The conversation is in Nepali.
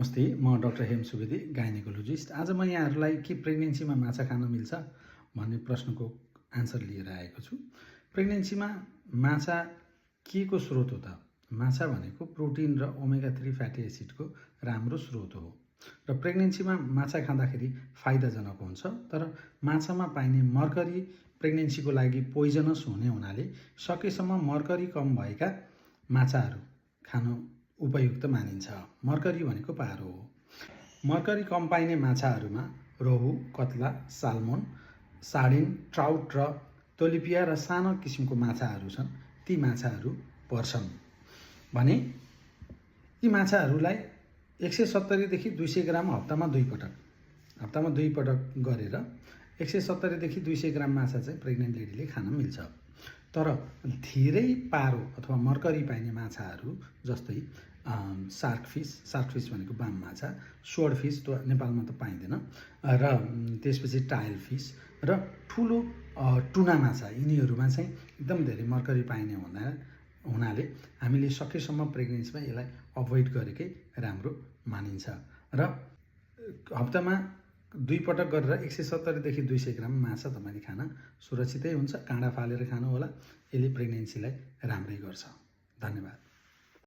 नमस्ते, म डाक्टर हेम सुवेदी, गाइनेकोलोजिस्ट। आज म यहाँहरूलाई के प्रेग्नेन्सीमा माछा खान मिल्छ भन्ने प्रश्नको आन्सर लिएर आएको छु। प्रेग्नेन्सीमा माछा के को स्रोत हो त? माछा भनेको प्रोटिन र ओमेगा 3 फ्याटी एसिडको राम्रो स्रोत हो र प्रेग्नेन्सीमा माछा खाँदाखेरि फाइदाजनक हुन्छ। तर माछामा पाइने मर्करी प्रेग्नेन्सीको लागि पोइजनस हुने हुनाले सकेसम्म मर्करी कम भएका माछाहरू खान उपयुक्त मानिन्छ। मर्करी भनेको पारो हो। मर्करी कम पाइने माछाहरूमा रोहु, कत्ला, साल्मोन, सार्डिन, ट्राउट र तोलिपिया र सानो किसिमको माछाहरू छन्। ती माछाहरू पर्छन् भने यी माछाहरूलाई 170 देखि 200 ग्राम हप्तामा 2 पटक गरेर 170 देखि 200 ग्राम माछा चाहिँ प्रेग्नेन्ट लेडीले खान मिल्छ। तर धेरै पारो अथवा मर्करी पाइने माछाहरू जस्तै सार्क फिस भनेको बाम माछा, स्वोर्ड फिस त नेपालमा त पाइँदैन, र त्यसपछि टायल फिस र ठुलो टुना माछा, यिनीहरूमा चाहिँ एकदम धेरै मर्करी पाइने हुनाले हामीले सकेसम्म प्रेग्नेन्सीमा यसलाई अभोइड गरेकै राम्रो मानिन्छ। र हप्तामा 2 पटक गरेर 170 देखि 200 ग्राम माछा तपाईँले खान सुरक्षितै हुन्छ। काँडा फालेर खानु होला, यसले प्रेग्नेन्सीलाई राम्रै गर्छ। धन्यवाद।